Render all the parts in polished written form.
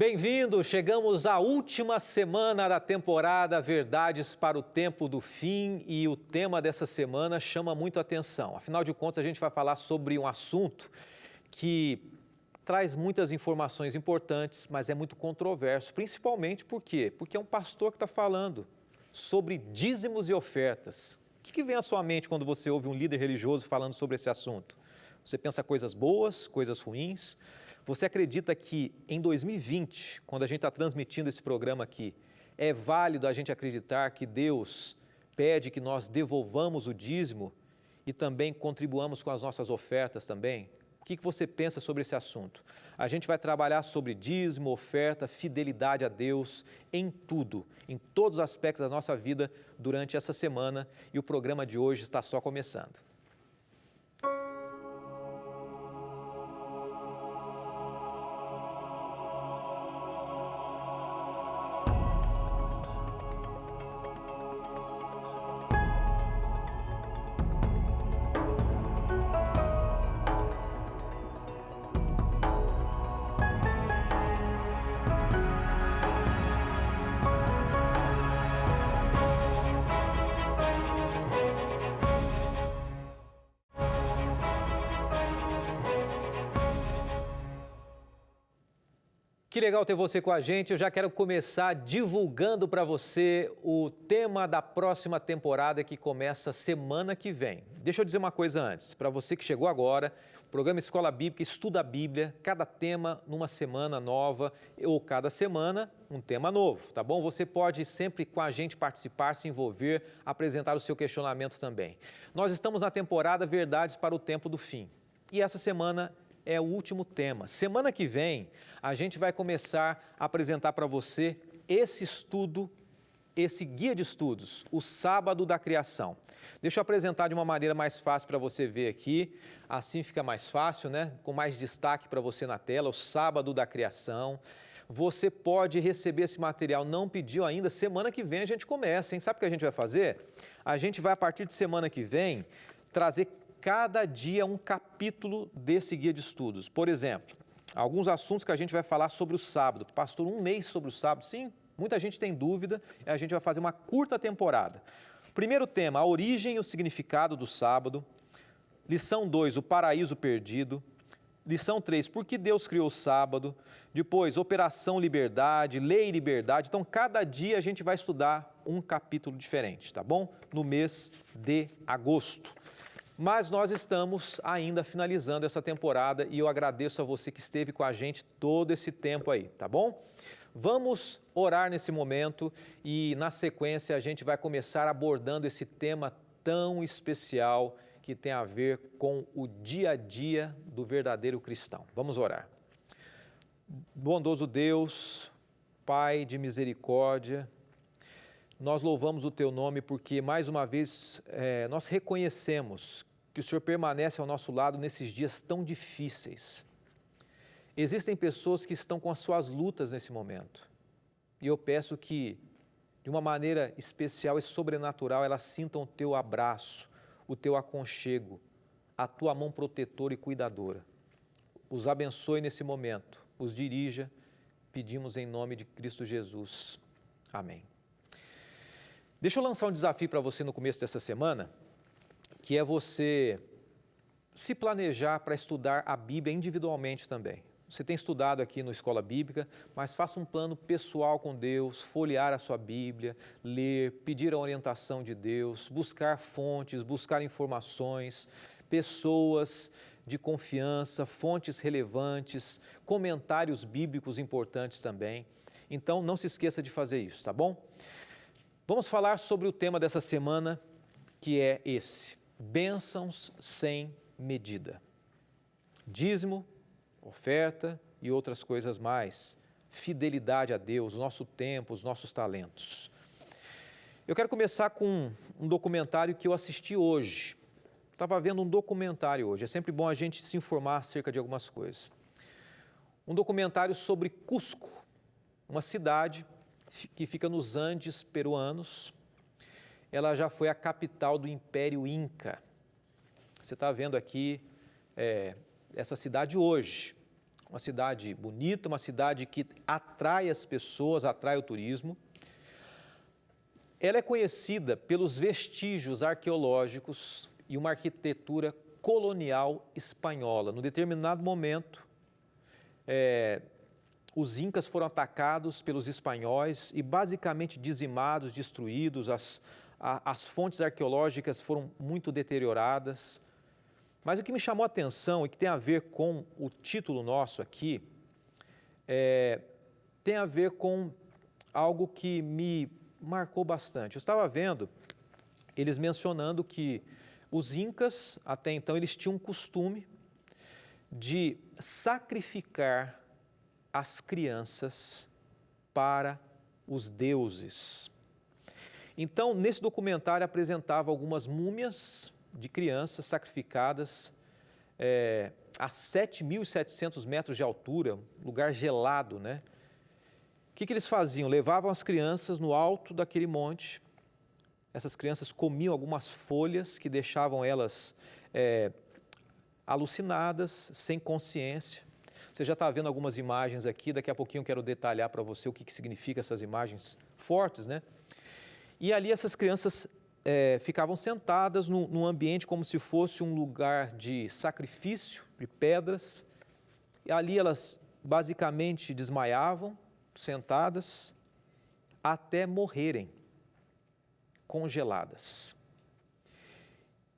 Bem-vindo! Chegamos à última semana da temporada Verdades para o Tempo do Fim e o tema dessa semana chama muito a atenção. Afinal de contas, a gente vai falar sobre um assunto que traz muitas informações importantes, mas é muito controverso, principalmente por quê? Porque é um pastor que está falando sobre dízimos e ofertas. O que vem à sua mente quando você ouve um líder religioso falando sobre esse assunto? Você pensa coisas boas, coisas ruins? Você acredita que em 2020, quando a gente está transmitindo esse programa aqui, é válido a gente acreditar que Deus pede que nós devolvamos o dízimo e também contribuamos com as nossas ofertas também? O que você pensa sobre esse assunto? A gente vai trabalhar sobre dízimo, oferta, fidelidade a Deus em tudo, em todos os aspectos da nossa vida durante essa semana e o programa de hoje está só começando. Que legal ter você com a gente. Eu já quero começar divulgando para você o tema da próxima temporada que começa semana que vem. Deixa eu dizer uma coisa antes. Para você que chegou agora, o programa Escola Bíblica estuda a Bíblia, cada tema numa semana nova ou cada semana um tema novo, tá bom? Você pode sempre com a gente participar, se envolver, apresentar o seu questionamento também. Nós estamos na temporada Verdades para o Tempo do Fim e essa semana é o último tema. Semana que vem, a gente vai começar a apresentar para você esse estudo, esse guia de estudos, o Sábado da Criação. Deixa eu apresentar de uma maneira mais fácil para você ver aqui, assim fica mais fácil, né? Com mais destaque para você na tela, o Sábado da Criação. Você pode receber esse material, não pediu ainda, semana que vem a gente começa, hein? Sabe o que a gente vai fazer? A gente vai, a partir de semana que vem, trazer cada dia um capítulo desse guia de estudos. Por exemplo, alguns assuntos que a gente vai falar sobre o sábado. Pastor, um mês sobre o sábado? Sim, muita gente tem dúvida e a gente vai fazer uma curta temporada. Primeiro tema, a origem e o significado do sábado. Lição 2, o paraíso perdido. Lição 3, por que Deus criou o sábado? Depois, operação liberdade, lei e liberdade. Então, cada dia a gente vai estudar um capítulo diferente, tá bom? No mês de agosto. Mas nós estamos ainda finalizando essa temporada e eu agradeço a você que esteve com a gente todo esse tempo aí, tá bom? Vamos orar nesse momento e na sequência a gente vai começar abordando esse tema tão especial que tem a ver com o dia a dia do verdadeiro cristão. Vamos orar. Bondoso Deus, Pai de misericórdia, nós louvamos o Teu nome porque mais uma vez nós reconhecemos que o Senhor permanece ao nosso lado nesses dias tão difíceis. Existem pessoas que estão com as suas lutas nesse momento. E eu peço que, de uma maneira especial e sobrenatural, elas sintam o Teu abraço, o Teu aconchego, a Tua mão protetora e cuidadora. Os abençoe nesse momento, os dirija, pedimos em nome de Cristo Jesus. Amém. Deixa eu lançar um desafio para você no começo dessa semana, que é você se planejar para estudar a Bíblia individualmente também. Você tem estudado aqui no Escola Bíblica, mas faça um plano pessoal com Deus, folhear a sua Bíblia, ler, pedir a orientação de Deus, buscar fontes, buscar informações, pessoas de confiança, fontes relevantes, comentários bíblicos importantes também. Então, não se esqueça de fazer isso, tá bom? Vamos falar sobre o tema dessa semana, que é esse: bênçãos sem medida. Dízimo, oferta e outras coisas mais. Fidelidade a Deus, o nosso tempo, os nossos talentos. Eu quero começar com um documentário que eu assisti hoje. Estava vendo um documentário hoje. É sempre bom a gente se informar acerca de algumas coisas. Um documentário sobre Cusco, uma cidade que fica nos Andes peruanos. Ela já foi a capital do Império Inca. Você está vendo aqui essa cidade hoje. uma cidade bonita, uma cidade que atrai as pessoas, atrai o turismo. Ela é conhecida pelos vestígios arqueológicos e uma arquitetura colonial espanhola. No determinado momento, os incas foram atacados pelos espanhóis e basicamente dizimados, destruídos, as fontes arqueológicas foram muito deterioradas. Mas o que me chamou a atenção e que tem a ver com o título nosso aqui, tem a ver com algo que me marcou bastante. Eu estava vendo eles mencionando que os incas, até então, eles tinham um costume de sacrificar as crianças para os deuses. Então, nesse documentário apresentava algumas múmias de crianças sacrificadas a 7.700 metros de altura, lugar gelado, né? O que eles faziam? Levavam as crianças no alto daquele monte, essas crianças comiam algumas folhas que deixavam elas alucinadas, sem consciência. Você já está vendo algumas imagens aqui, daqui a pouquinho eu quero detalhar para você o que significa essas imagens fortes, né? E ali essas crianças ficavam sentadas num ambiente como se fosse um lugar de sacrifício, de pedras. E ali elas basicamente desmaiavam, sentadas, até morrerem, congeladas.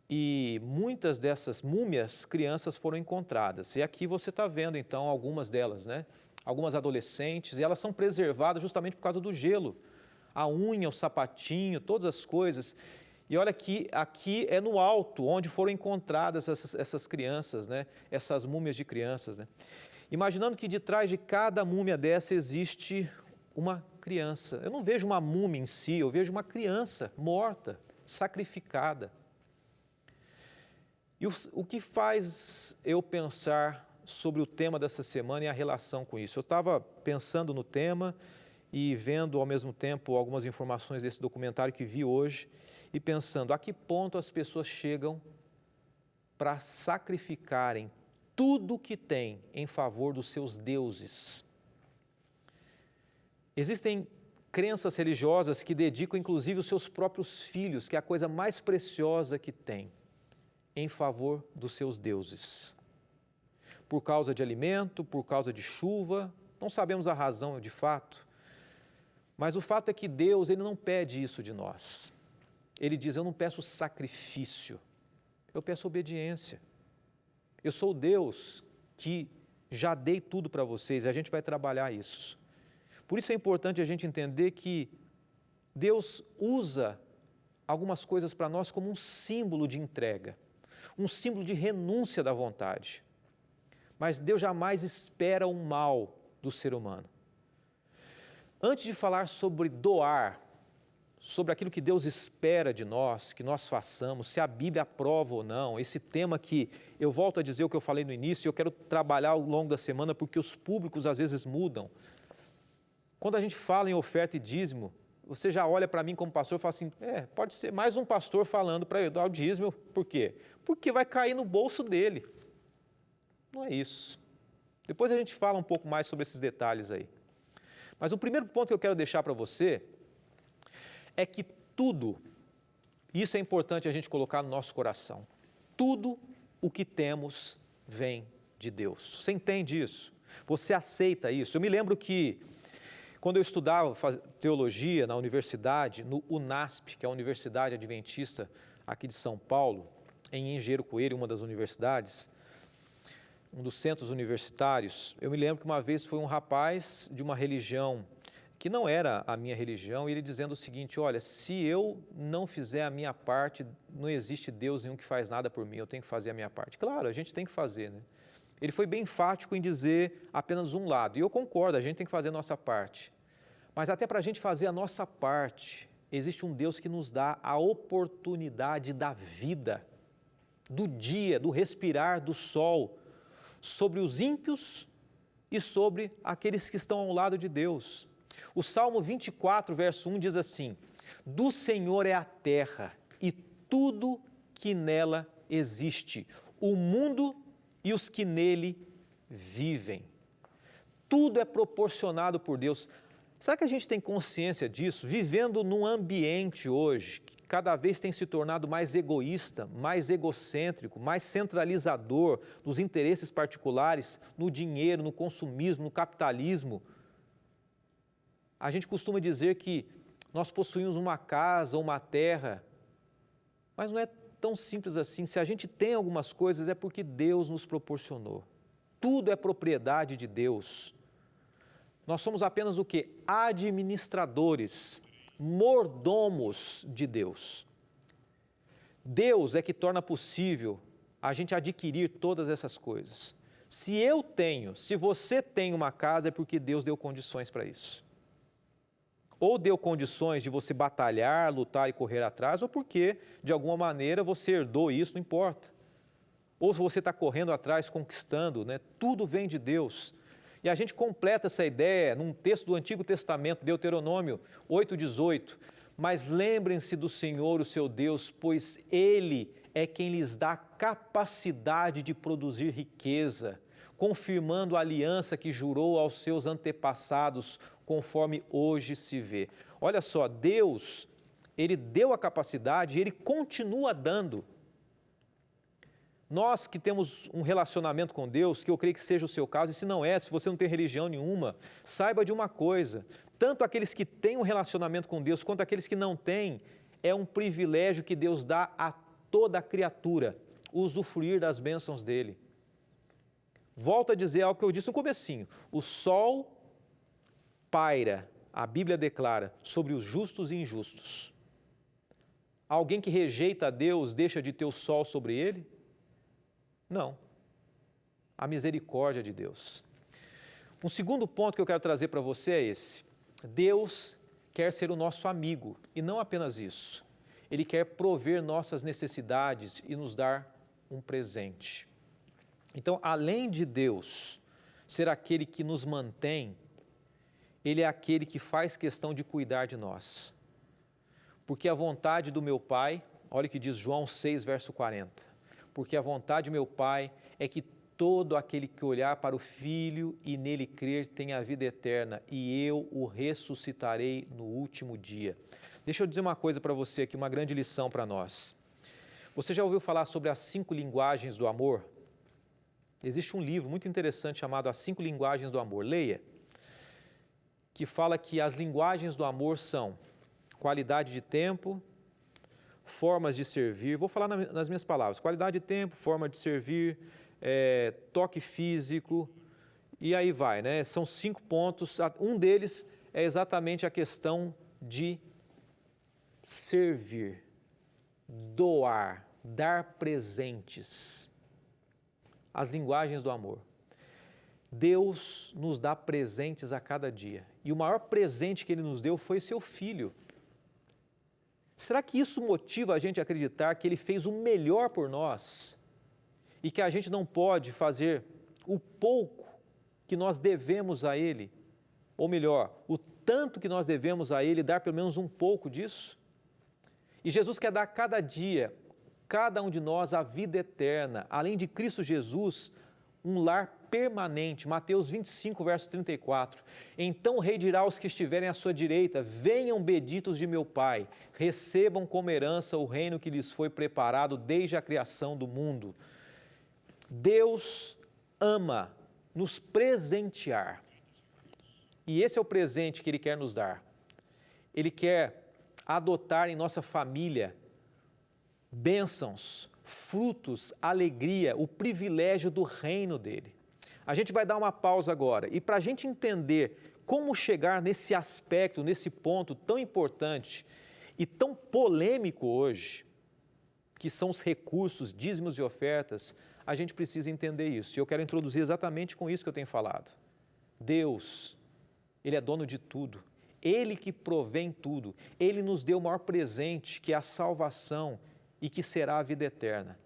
E muitas dessas múmias, crianças foram encontradas. E aqui você está vendo então algumas delas, né? Algumas adolescentes, e elas são preservadas justamente por causa do gelo. A unha, o sapatinho, todas as coisas. E olha que aqui é no alto, onde foram encontradas essas crianças, né? Essas múmias de crianças, né? Imaginando que de trás de cada múmia dessa existe uma criança. Eu não vejo uma múmia em si, eu vejo uma criança morta, sacrificada. E o que faz eu pensar sobre o tema dessa semana e a relação com isso? Eu estava pensando no tema e vendo ao mesmo tempo algumas informações desse documentário que vi hoje e pensando a que ponto as pessoas chegam para sacrificarem tudo o que têm em favor dos seus deuses. Existem crenças religiosas que dedicam inclusive os seus próprios filhos, que é a coisa mais preciosa que têm, em favor dos seus deuses. Por causa de alimento, por causa de chuva, não sabemos a razão de fato, mas o fato é que Deus, Ele não pede isso de nós. Ele diz, eu não peço sacrifício, eu peço obediência. Eu sou o Deus que já dei tudo para vocês e a gente vai trabalhar isso. Por isso é importante a gente entender que Deus usa algumas coisas para nós como um símbolo de entrega, um símbolo de renúncia da vontade. Mas Deus jamais espera o mal do ser humano. Antes de falar sobre doar, sobre aquilo que Deus espera de nós, que nós façamos, se a Bíblia aprova ou não, esse tema que eu volto a dizer o que eu falei no início, e eu quero trabalhar ao longo da semana porque os públicos às vezes mudam. Quando a gente fala em oferta e dízimo, você já olha para mim como pastor e fala assim, pode ser mais um pastor falando para eu dar o dízimo, por quê? Porque vai cair no bolso dele. Não é isso. Depois a gente fala um pouco mais sobre esses detalhes aí. Mas o primeiro ponto que eu quero deixar para você é que tudo, isso é importante a gente colocar no nosso coração, tudo o que temos vem de Deus. Você entende isso? Você aceita isso? Eu me lembro que quando eu estudava teologia na universidade, no UNASP, que é a Universidade Adventista aqui de São Paulo, em Engenheiro Coelho, uma das universidades, um dos centros universitários, eu me lembro que uma vez foi um rapaz de uma religião que não era a minha religião, e ele dizendo o seguinte, olha, se eu não fizer a minha parte, não existe Deus nenhum que faz nada por mim, eu tenho que fazer a minha parte. Claro, a gente tem que fazer, né? Ele foi bem enfático em dizer apenas um lado, e eu concordo, a gente tem que fazer a nossa parte. Mas até para a gente fazer a nossa parte, existe um Deus que nos dá a oportunidade da vida, do dia, do respirar do sol, sobre os ímpios e sobre aqueles que estão ao lado de Deus. O Salmo 24, verso 1 diz assim, do Senhor é a terra e tudo que nela existe, o mundo e os que nele vivem. Tudo é proporcionado por Deus. Será que a gente tem consciência disso? Vivendo num ambiente hoje que cada vez tem se tornado mais egoísta, mais egocêntrico, mais centralizador dos interesses particulares, no dinheiro, no consumismo, no capitalismo. A gente costuma dizer que nós possuímos uma casa ou uma terra, mas não é tão simples assim. Se a gente tem algumas coisas, é porque Deus nos proporcionou. Tudo é propriedade de Deus. Nós somos apenas o quê? Administradores, mordomos de Deus. Deus é que torna possível a gente adquirir todas essas coisas. Se eu tenho, se você tem uma casa, é porque Deus deu condições para isso. Ou deu condições de você batalhar, lutar e correr atrás, ou porque, de alguma maneira, você herdou isso, não importa. Ou se você está correndo atrás, conquistando, né? Tudo vem de Deus. E a gente completa essa ideia num texto do Antigo Testamento, Deuteronômio 8,18. Mas lembrem-se do Senhor, o seu Deus, pois Ele é quem lhes dá capacidade de produzir riqueza, confirmando a aliança que jurou aos seus antepassados, conforme hoje se vê. Olha só, Deus, Ele deu a capacidade e Ele continua dando. Nós que temos um relacionamento com Deus, que eu creio que seja o seu caso, e se não é, se você não tem religião nenhuma, saiba de uma coisa, tanto aqueles que têm um relacionamento com Deus, quanto aqueles que não têm, é um privilégio que Deus dá a toda criatura, usufruir das bênçãos dEle. Volto a dizer algo que eu disse no comecinho, o sol paira, a Bíblia declara, sobre os justos e injustos. Alguém que rejeita a Deus deixa de ter o sol sobre ele? Não. A misericórdia de Deus. Um segundo ponto que eu quero trazer para você é esse. Deus quer ser o nosso amigo e não apenas isso. Ele quer prover nossas necessidades e nos dar um presente. Então, além de Deus ser aquele que nos mantém, Ele é aquele que faz questão de cuidar de nós. Porque a vontade do meu Pai, olha o que diz João 6, verso 40. Porque a vontade do meu Pai é que todo aquele que olhar para o Filho e nele crer tenha a vida eterna, e eu o ressuscitarei no último dia. Deixa eu dizer uma coisa para você aqui, uma grande lição para nós. Você já ouviu falar sobre as 5 linguagens do amor? Existe um livro muito interessante chamado As 5 Linguagens do Amor. Leia. Que fala que as linguagens do amor são qualidade de tempo, formas de servir, vou falar nas minhas palavras, qualidade de tempo, forma de servir, toque físico, e aí vai, né? São 5 pontos, um deles é exatamente a questão de servir, doar, dar presentes, as linguagens do amor. Deus nos dá presentes a cada dia, e o maior presente que Ele nos deu foi seu Filho. Será que isso motiva a gente a acreditar que Ele fez o melhor por nós e que a gente não pode fazer o pouco que nós devemos a Ele, ou melhor, o tanto que nós devemos a Ele, dar pelo menos um pouco disso? E Jesus quer dar a cada dia, cada um de nós, a vida eterna, além de Cristo Jesus, um lar permanente. Mateus 25, verso 34. Então o rei dirá aos que estiverem à sua direita: venham benditos de meu Pai, recebam como herança o reino que lhes foi preparado desde a criação do mundo. Deus ama nos presentear. E esse é o presente que Ele quer nos dar. Ele quer adotar em nossa família bênçãos, frutos, alegria, o privilégio do reino dEle. A gente vai dar uma pausa agora e para a gente entender como chegar nesse aspecto, nesse ponto tão importante e tão polêmico hoje, que são os recursos, dízimos e ofertas, a gente precisa entender isso. E eu quero introduzir exatamente com isso que eu tenho falado. Deus, Ele é dono de tudo, Ele que provém tudo, Ele nos deu o maior presente, que é a salvação e que será a vida eterna.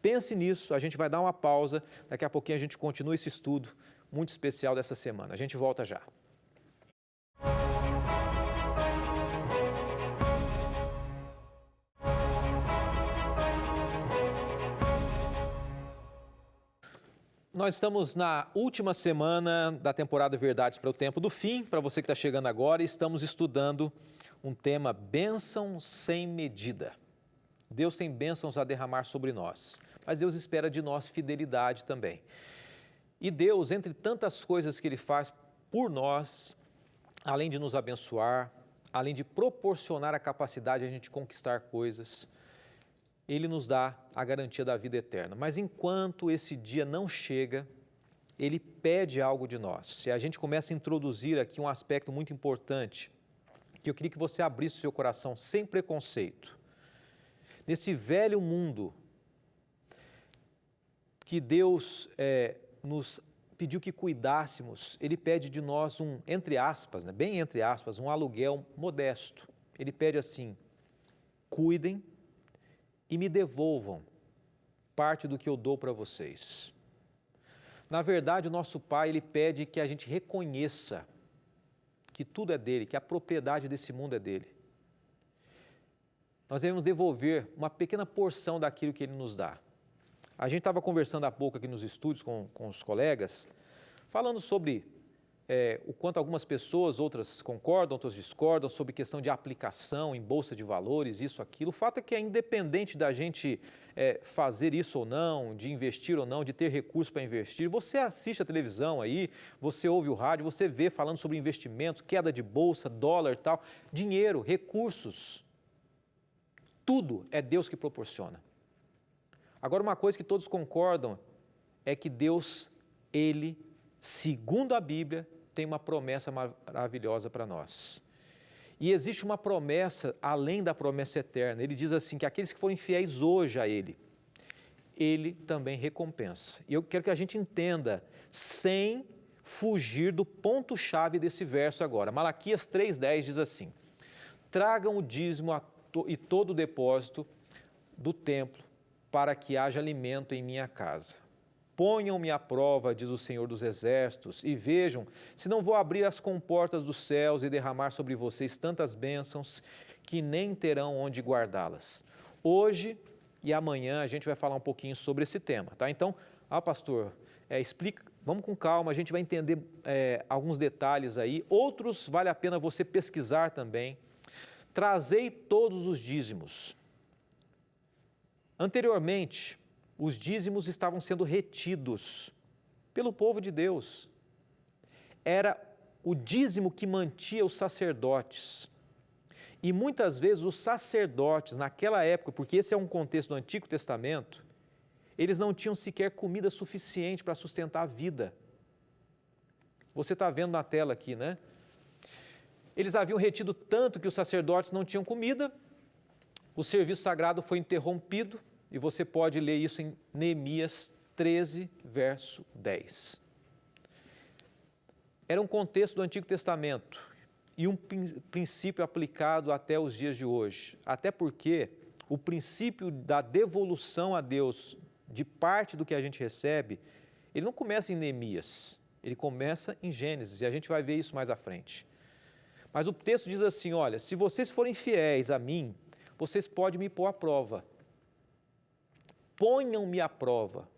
Pense nisso, a gente vai dar uma pausa, daqui a pouquinho a gente continua esse estudo muito especial dessa semana. A gente volta já. Nós estamos na última semana da temporada Verdades para o Tempo do Fim. Para você que está chegando agora, estamos estudando um tema: bênção sem medida. Deus tem bênçãos a derramar sobre nós, mas Deus espera de nós fidelidade também. E Deus, entre tantas coisas que Ele faz por nós, além de nos abençoar, além de proporcionar a capacidade de a gente conquistar coisas, Ele nos dá a garantia da vida eterna. Mas enquanto esse dia não chega, Ele pede algo de nós. E a gente começa a introduzir aqui um aspecto muito importante, que eu queria que você abrisse o seu coração sem preconceito. Nesse velho mundo que Deus nos pediu que cuidássemos, Ele pede de nós entre aspas, bem entre aspas, um aluguel modesto. Ele pede assim: cuidem e me devolvam parte do que eu dou para vocês. Na verdade, o nosso Pai, Ele pede que a gente reconheça que tudo é dele, que a propriedade desse mundo é dele. Nós devemos devolver uma pequena porção daquilo que Ele nos dá. A gente estava conversando há pouco aqui nos estúdios com os colegas, falando sobre o quanto algumas pessoas, outras concordam, outras discordam, sobre questão de aplicação em bolsa de valores, isso, aquilo. O fato é que é independente da gente fazer isso ou não, de investir ou não, de ter recursos para investir, você assiste a televisão aí, você ouve o rádio, você vê falando sobre investimentos, queda de bolsa, dólar e tal, dinheiro, recursos, tudo é Deus que proporciona. Agora, uma coisa que todos concordam é que Deus, Ele, segundo a Bíblia, tem uma promessa maravilhosa para nós. E existe uma promessa além da promessa eterna. Ele diz assim, que aqueles que forem fiéis hoje a Ele, Ele também recompensa. E eu quero que a gente entenda, sem fugir do ponto-chave desse verso agora. Malaquias 3,10 diz assim: tragam o dízimo e todo o depósito do templo, para que haja alimento em minha casa. Ponham-me à prova, diz o Senhor dos Exércitos, e vejam se não vou abrir as comportas dos céus e derramar sobre vocês tantas bênçãos que nem terão onde guardá-las. Hoje e amanhã a gente vai falar um pouquinho sobre esse tema, tá? Então, pastor, explica, vamos com calma, a gente vai entender alguns detalhes aí, outros vale a pena você pesquisar também. Trazei todos os dízimos. Anteriormente, os dízimos estavam sendo retidos pelo povo de Deus. Era o dízimo que mantinha os sacerdotes. E muitas vezes os sacerdotes, naquela época, porque esse é um contexto do Antigo Testamento, eles não tinham sequer comida suficiente para sustentar a vida. Você está vendo na tela aqui, né? Eles haviam retido tanto que os sacerdotes não tinham comida, o serviço sagrado foi interrompido, e você pode ler isso em Neemias 13, verso 10. Era um contexto do Antigo Testamento e um princípio aplicado até os dias de hoje. Até porque o princípio da devolução a Deus de parte do que a gente recebe, ele não começa em Neemias, ele começa em Gênesis, e a gente vai ver isso mais à frente. Mas o texto diz assim, olha, se vocês forem fiéis a mim, vocês podem me pôr à prova. Ponham-me à prova.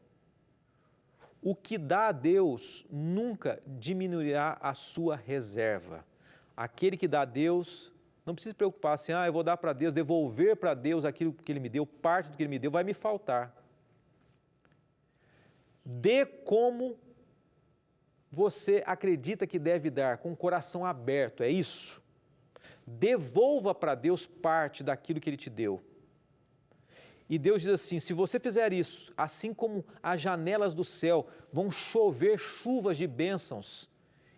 O que dá a Deus nunca diminuirá a sua reserva. Aquele que dá a Deus, não precisa se preocupar assim, eu vou dar para Deus, devolver para Deus aquilo que Ele me deu, parte do que Ele me deu, vai me faltar. Dê como você acredita que deve dar, com o coração aberto, é isso. Devolva para Deus parte daquilo que Ele te deu. E Deus diz assim, se você fizer isso, assim como as janelas do céu vão chover chuvas de bênçãos,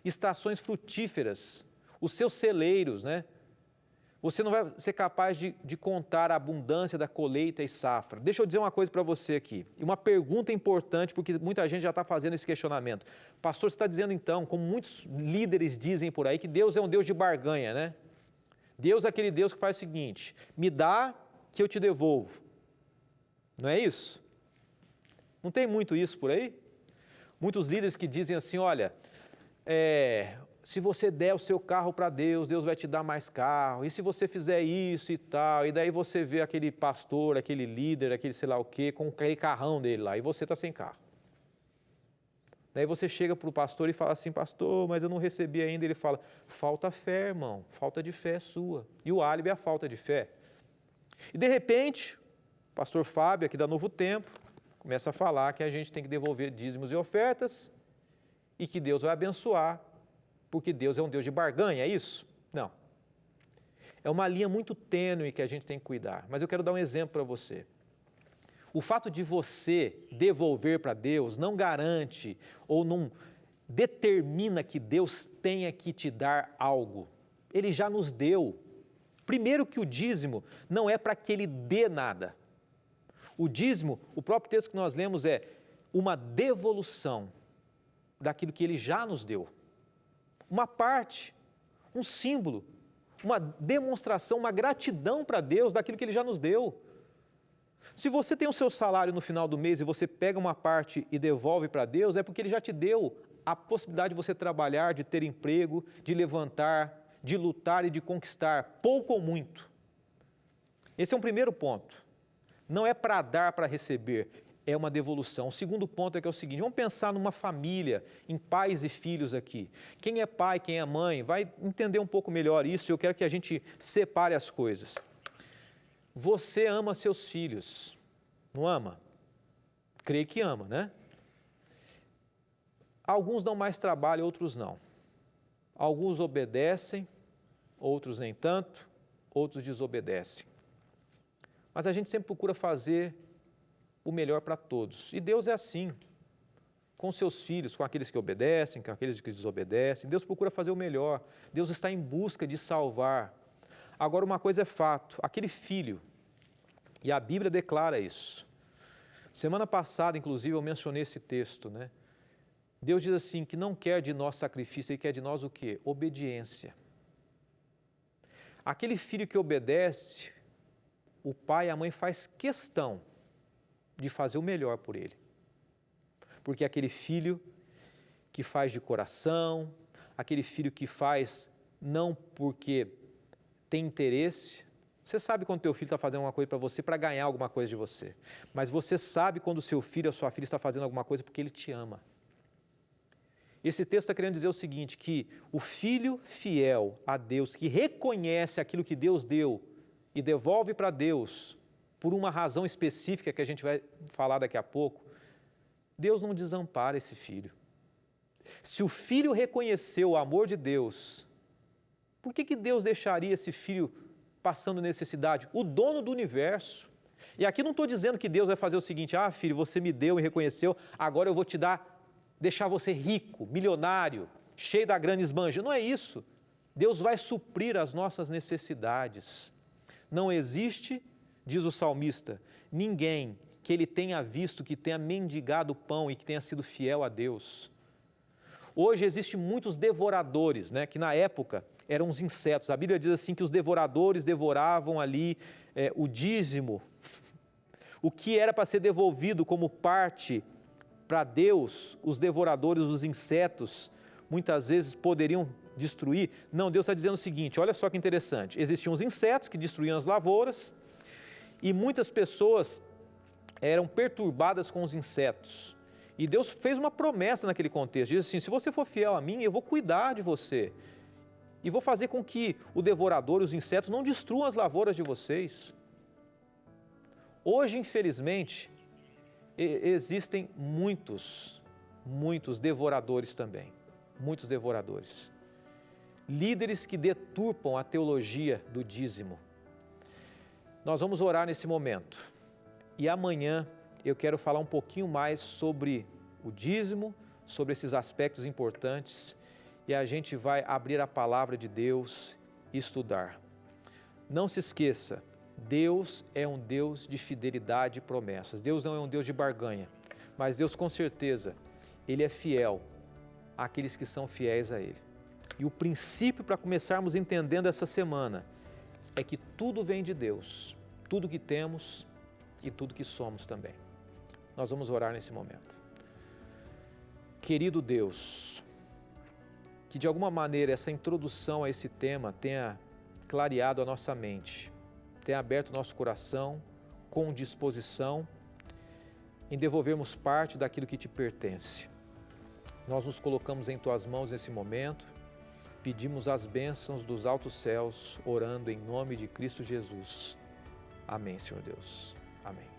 estações frutíferas, os seus celeiros, né? Você não vai ser capaz de contar a abundância da colheita e safra. Deixa eu dizer uma coisa para você aqui, e uma pergunta importante, porque muita gente já está fazendo esse questionamento. Pastor, você está dizendo então, como muitos líderes dizem por aí, que Deus é um Deus de barganha, né? Deus é aquele Deus que faz o seguinte, me dá que eu te devolvo. Não é isso? Não tem muito isso por aí? Muitos líderes que dizem assim, olha, se você der o seu carro para Deus, Deus vai te dar mais carro, e se você fizer isso e tal, e daí você vê aquele pastor, aquele líder, aquele sei lá o quê, com aquele carrão dele lá, e você está sem carro. Daí você chega para o pastor e fala assim, pastor, mas eu não recebi ainda. Ele fala, falta fé, irmão, falta de fé sua. E o álibi é a falta de fé. E de repente, o pastor Fábio, aqui da Novo Tempo, começa a falar que a gente tem que devolver dízimos e ofertas e que Deus vai abençoar, porque Deus é um Deus de barganha, é isso? Não. É uma linha muito tênue que a gente tem que cuidar. Mas eu quero dar um exemplo para você. O fato de você devolver para Deus não garante ou não determina que Deus tenha que te dar algo. Ele já nos deu. Primeiro que o dízimo não é para que Ele dê nada. O dízimo, o próprio texto que nós lemos é uma devolução daquilo que Ele já nos deu. Uma parte, um símbolo, uma demonstração, uma gratidão para Deus daquilo que Ele já nos deu. Se você tem o seu salário no final do mês e você pega uma parte e devolve para Deus, é porque Ele já te deu a possibilidade de você trabalhar, de ter emprego, de levantar, de lutar e de conquistar, pouco ou muito. Esse é um primeiro ponto. Não é para dar, para receber, é uma devolução. O segundo ponto é que é o seguinte, vamos pensar numa família, em pais e filhos aqui. Quem é pai, quem é mãe, vai entender um pouco melhor isso e eu quero que a gente separe as coisas. Você ama seus filhos, não ama? Creio que ama, né? Alguns dão mais trabalho, outros não. Alguns obedecem, outros nem tanto, outros desobedecem. Mas a gente sempre procura fazer o melhor para todos. E Deus é assim, com seus filhos, com aqueles que obedecem, com aqueles que desobedecem. Deus procura fazer o melhor. Deus está em busca de salvar. Agora, uma coisa é fato, aquele filho, e a Bíblia declara isso. Semana passada, inclusive, eu mencionei esse texto, né? Deus diz assim, que não quer de nós sacrifício, Ele quer de nós o quê? Obediência. Aquele filho que obedece, o pai e a mãe faz questão de fazer o melhor por ele. Porque aquele filho que faz de coração, aquele filho que faz não porque tem interesse. Você sabe quando teu filho está fazendo alguma coisa para você, para ganhar alguma coisa de você. Mas você sabe quando o seu filho ou a sua filha está fazendo alguma coisa porque ele te ama. Esse texto está querendo dizer o seguinte, que o filho fiel a Deus, que reconhece aquilo que Deus deu e devolve para Deus, por uma razão específica que a gente vai falar daqui a pouco, Deus não desampara esse filho. Se o filho reconheceu o amor de Deus, por que Deus deixaria esse filho passando necessidade? O dono do universo. E aqui não estou dizendo que Deus vai fazer o seguinte, filho, você me deu e reconheceu, agora eu vou te deixar você rico, milionário, cheio da grande esbanja. Não é isso. Deus vai suprir as nossas necessidades. Não existe, diz o salmista, ninguém que ele tenha visto, que tenha mendigado pão e que tenha sido fiel a Deus. Hoje existem muitos devoradores, né, que na época eram os insetos. A Bíblia diz assim que os devoradores devoravam ali o dízimo, o que era para ser devolvido como parte para Deus, os devoradores, os insetos, muitas vezes poderiam destruir. Não, Deus está dizendo o seguinte, olha só que interessante, existiam os insetos que destruíam as lavouras e muitas pessoas eram perturbadas com os insetos. E Deus fez uma promessa naquele contexto, diz assim, se você for fiel a mim, eu vou cuidar de você. E vou fazer com que o devorador, os insetos, não destruam as lavouras de vocês. Hoje, infelizmente, existem muitos devoradores também. Muitos devoradores. Líderes que deturpam a teologia do dízimo. Nós vamos orar nesse momento. E amanhã eu quero falar um pouquinho mais sobre o dízimo, sobre esses aspectos importantes, e a gente vai abrir a palavra de Deus e estudar. Não se esqueça, Deus é um Deus de fidelidade e promessas. Deus não é um Deus de barganha, mas Deus com certeza, Ele é fiel àqueles que são fiéis a Ele. E o princípio para começarmos entendendo essa semana é que tudo vem de Deus, tudo que temos e tudo que somos também. Nós vamos orar nesse momento. Querido Deus, que de alguma maneira essa introdução a esse tema tenha clareado a nossa mente, tenha aberto nosso coração com disposição em devolvermos parte daquilo que te pertence. Nós nos colocamos em Tuas mãos nesse momento, pedimos as bênçãos dos altos céus, orando em nome de Cristo Jesus. Amém, Senhor Deus. Amém.